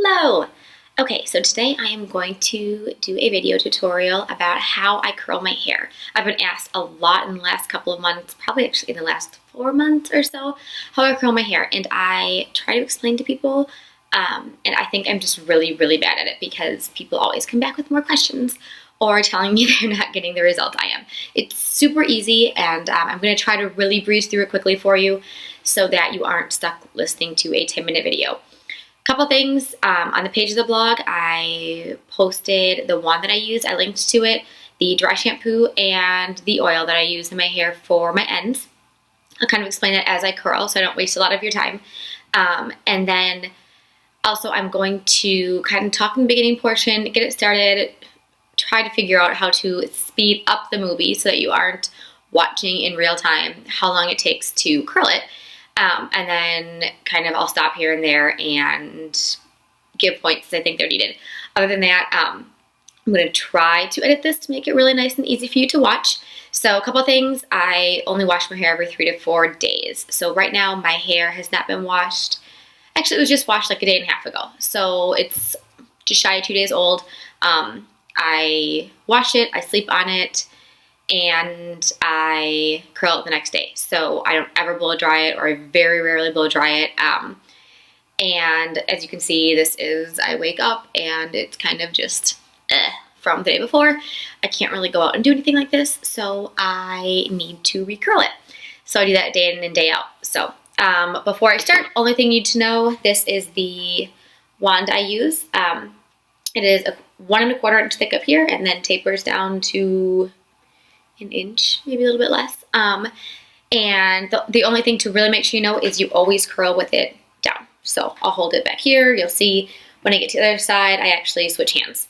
Hello! Okay, so today I am going to do a video tutorial about how I curl my hair. I've been asked a lot in the last couple of months, probably actually in the last 4 months or so, how I curl my hair, and I try to explain to people, and I think I'm just really bad at it because people always come back with more questions or telling me they're not getting the results I am. It's super easy, and I'm going to try to really breeze through it quickly for you so that you aren't stuck listening to a 10-minute video. Couple things, on the page of the blog, I posted the wand that I use. I linked to it, the dry shampoo and the oil that I use in my hair for my ends. I'll kind of explain it as I curl so I don't waste a lot of your time. And then also I'm going to kind of talk in the beginning portion, get it started, try to figure out how to speed up the movie so that you aren't watching in real time how long it takes to curl it. And then kind of I'll stop here and there and give points I think they're needed. Other than that, I'm going to try to edit this to make it really nice and easy for you to watch. So a couple things, I only wash my hair every 3 to 4 days. So right now my hair has not been washed. Actually, it was just washed like a day and a half ago. So it's just shy of 2 days old. I wash it, I sleep on it, and I curl it the next day. So I don't ever blow dry it, or I very rarely blow dry it. And as you can see, this is, I wake up and it's kind of just from the day before. I can't really go out and do anything like this, so I need to recurl it. So I do that day in and day out. So before I start, only thing you need to know, this is the wand I use. It is a 1 1/4 inch thick up here and then tapers down to an inch, maybe a little bit less. And the only thing to really make sure you know is you always curl with it down. So I'll hold it back here. You'll see when I get to the other side, I actually switch hands.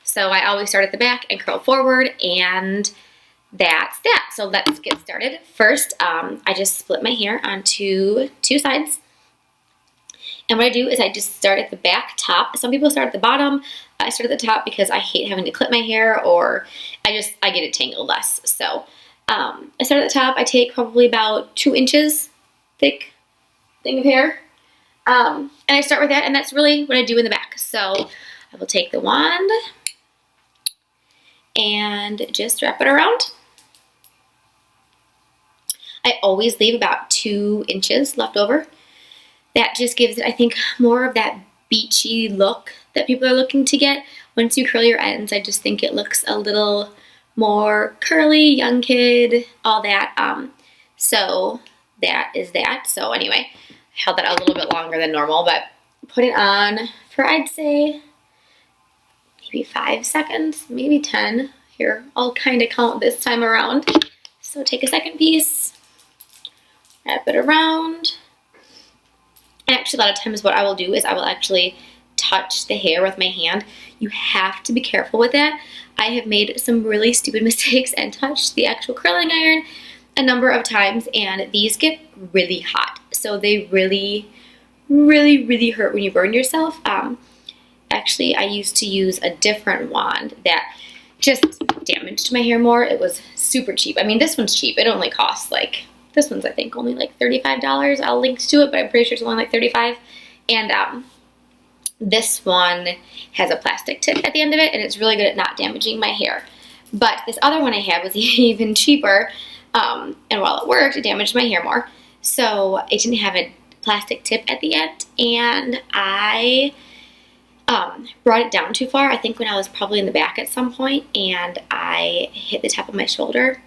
So I always start at the back and curl forward, and that's that. So let's get started. First, I just split my hair onto 2 sides. And what I do is I just start at the back top. Some people start at the bottom. I start at the top because I hate having to clip my hair, or I get it tangled less. So I start at the top. I take probably about 2 inches thick thing of hair. And I start with that, and that's really what I do in the back. So I will take the wand and just wrap it around. I always leave about 2 inches left over. That just gives it, I think, more of that beachy look that people are looking to get. Once you curl your ends, I just think it looks a little more curly, young kid, all that. So that is that. So anyway, I held that a little bit longer than normal, but put it on for, I'd say, maybe 5 seconds, maybe 10. Here, I'll kind of count this time around. So take a second piece, wrap it around. And actually, a lot of times what I will do is I will actually touch the hair with my hand. You have to be careful with that. I have made some really stupid mistakes and touched the actual curling iron a number of times, and these get really hot. So they really hurt when you burn yourself. Actually, I used to use a different wand that just damaged my hair more. It was super cheap. I mean, this one's cheap. It only costs like, this one's I think only like $35. I'll link to it, but I'm pretty sure it's only like $35. And this one has a plastic tip at the end of it, and it's really good at not damaging my hair. But this other one I had was even cheaper, and while it worked, it damaged my hair more. So it didn't have a plastic tip at the end, and I brought it down too far. I think when I was probably in the back at some point, and I hit the top of my shoulder.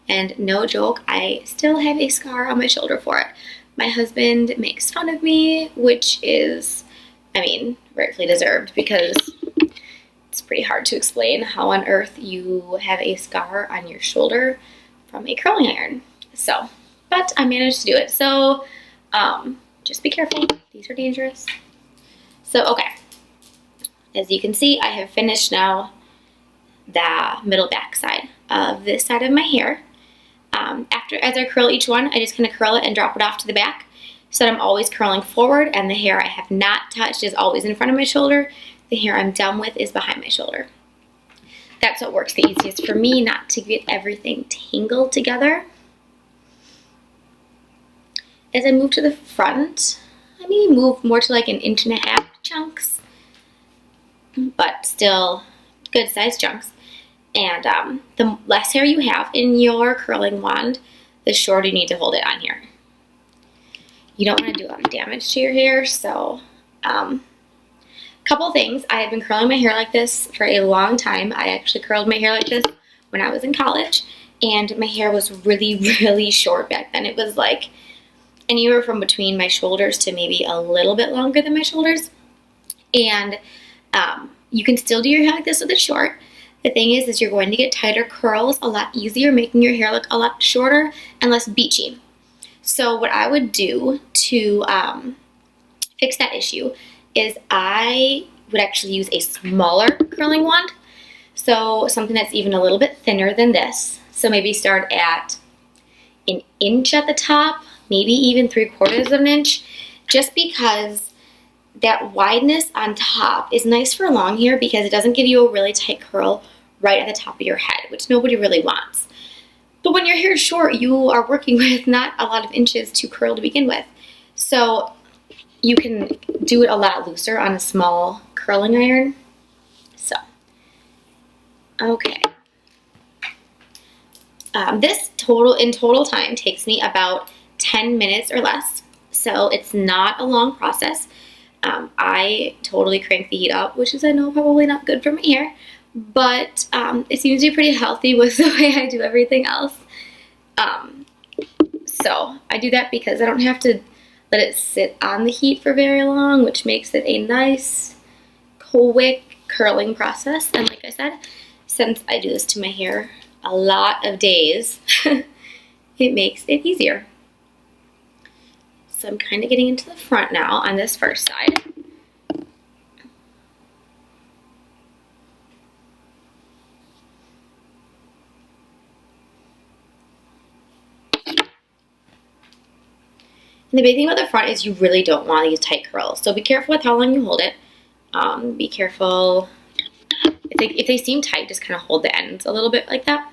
And no joke, I still have a scar on my shoulder for it. My husband makes fun of me, which is, I mean, rightfully deserved, because it's pretty hard to explain how on earth you have a scar on your shoulder from a curling iron. So, but I managed to do it. So, just be careful. These are dangerous. So, okay. As you can see, I have finished now the middle back side of this side of my hair. As I curl each one, I just kind of curl it and drop it off to the back so that I'm always curling forward, and the hair I have not touched is always in front of my shoulder. The hair I'm done with is behind my shoulder. That's what works the easiest for me, not to get everything tangled together. As I move to the front, I maybe move more to like 1.5 inch chunks but still good sized chunks. And the less hair you have in your curling wand, the shorter you need to hold it on here. You don't want to do a lot of damage to your hair, so couple things. I have been curling my hair like this for a long time. I actually curled my hair like this when I was in college, and my hair was really, really short back then. It was like anywhere from between my shoulders to maybe a little bit longer than my shoulders. And you can still do your hair like this with it short. The thing is you're going to get tighter curls a lot easier, making your hair look a lot shorter and less beachy. So what I would do to fix that issue is I would actually use a smaller curling wand. So something that's even a little bit thinner than this. So maybe start at an inch at the top, maybe even 3/4 of an inch, just because that wideness on top is nice for long hair because it doesn't give you a really tight curl right at the top of your head, which nobody really wants. But when your hair is short, you are working with not a lot of inches to curl to begin with. So you can do it a lot looser on a small curling iron. So, okay. This in total time takes me about 10 minutes or less. So it's not a long process. I totally crank the heat up, which is, I know, probably not good for my hair, but it seems to be pretty healthy with the way I do everything else. So I do that because I don't have to let it sit on the heat for very long, which makes it a nice, quick curling process. And like I said, since I do this to my hair a lot of days, it makes it easier. So I'm kind of getting into the front now on this first side. And the big thing about the front is you really don't want these tight curls. So be careful with how long you hold it. Be careful. If they seem tight, just kind of hold the ends a little bit like that,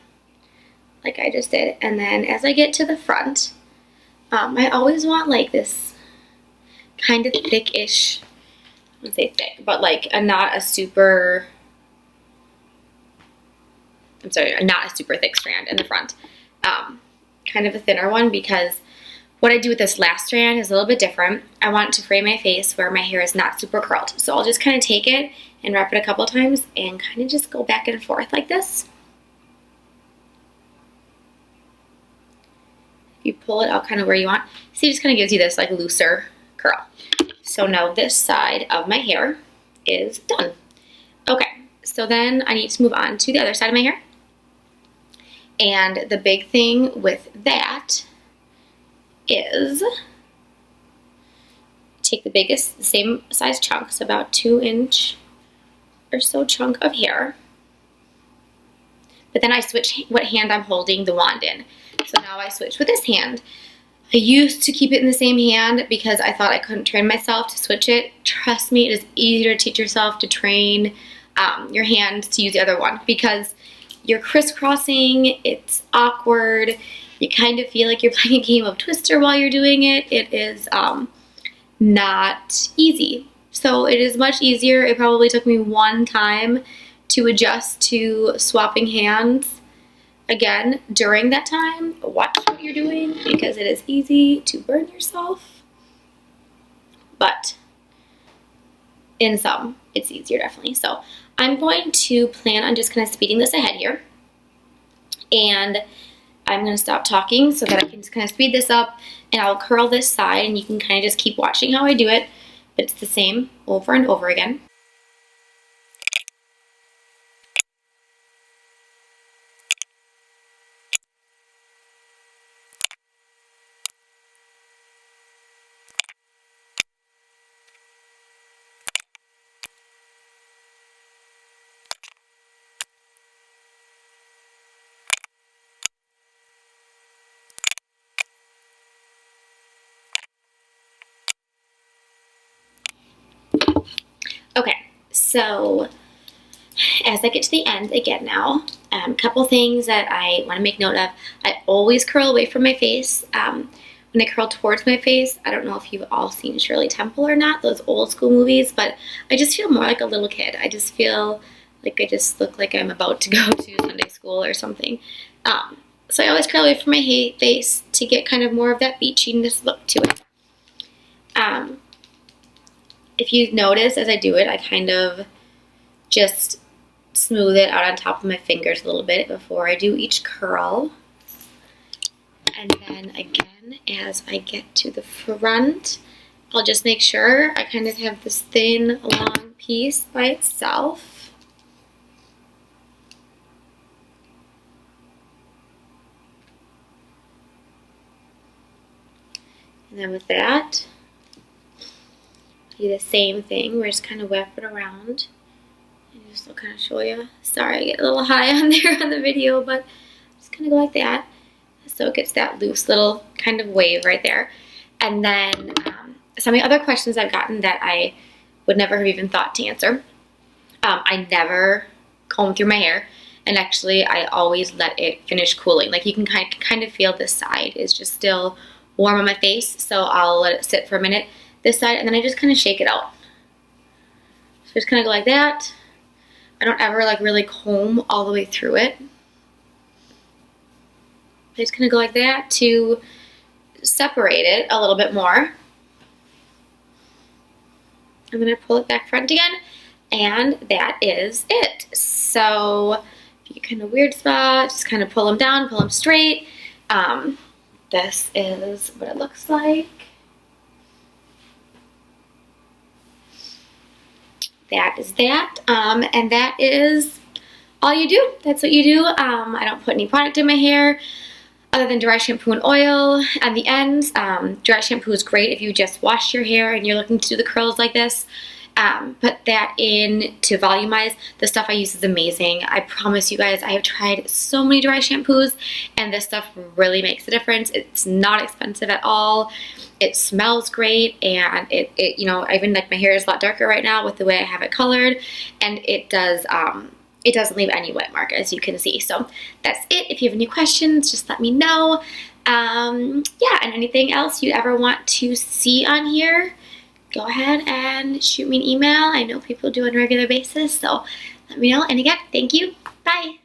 like I just did. And then as I get to the front, I always want like this kind of thick-ish, I wouldn't say thick, but like not a super thick strand in the front. Kind of a thinner one, because what I do with this last strand is a little bit different. I want to frame my face where my hair is not super curled. So I'll just kind of take it and wrap it a couple times and kind of just go back and forth like this. You pull it out kind of where you want. See, it just kind of gives you this like looser curl. So now this side of my hair is done. Okay, so then I need to move on to the other side of my hair. And the big thing with that is take the same size chunk, so about 2-inch or so chunk of hair. But then I switch what hand I'm holding the wand in. So now I switch with this hand. I used to keep it in the same hand because I thought I couldn't train myself to switch it. Trust me, it is easier to teach yourself to train your hand to use the other one, because you're crisscrossing, it's awkward, you kind of feel like you're playing a game of Twister while you're doing it. It is not easy. So it is much easier. It probably took me one time to adjust to swapping hands. Again, during that time, watch what you're doing because it is easy to burn yourself. But in some, it's easier definitely. So I'm going to plan on just kind of speeding this ahead here. And I'm going to stop talking so that I can just kind of speed this up, and I'll curl this side and you can kind of just keep watching how I do it. But it's the same over and over again. Okay, so as I get to the end again now, a couple things that I want to make note of. I always curl away from my face. when I curl towards my face, I don't know if you've all seen Shirley Temple or not, those old school movies, but I just feel more like a little kid. I just feel like I just look like I'm about to go to Sunday school or something. So I always curl away from my face to get kind of more of that beachiness look to it. If you notice as I do it, I kind of just smooth it out on top of my fingers a little bit before I do each curl. And then again, as I get to the front, I'll just make sure I kind of have this thin, long piece by itself. And then with that, do the same thing. We're just kind of wrap it around. And just will kind of show you. Sorry, I get a little high on there on the video, but just kind of go like that. So it gets that loose little kind of wave right there. And then some of the other questions I've gotten that I would never have even thought to answer. I never comb through my hair. And actually, I always let it finish cooling. Like you can kind of feel this side is just still warm on my face. So I'll let it sit for a minute, this side, and then I just kind of shake it out. So just kind of go like that. I don't ever like really comb all the way through it. I just kind of go like that to separate it a little bit more. I'm going to pull it back front again, and that is it. So if you get kind of weird spots, just kind of pull them down, pull them straight. This is what it looks like. That is that, and that is all you do. That's what you do. I don't put any product in my hair other than dry shampoo and oil on the ends. Dry shampoo is great if you just wash your hair and you're looking to do the curls like this. Put that in to volumize. The stuff I use is amazing. I promise you guys, I have tried so many dry shampoos and this stuff really makes a difference. It's not expensive at all. It smells great, and it you know, I even like my hair is a lot darker right now with the way I have it colored, and it doesn't leave any wet mark, as you can see. So that's it. If you have any questions, just let me know. Yeah, and anything else you ever want to see on here, go ahead and shoot me an email. I know people do on a regular basis, so let me know. And again, thank you. Bye.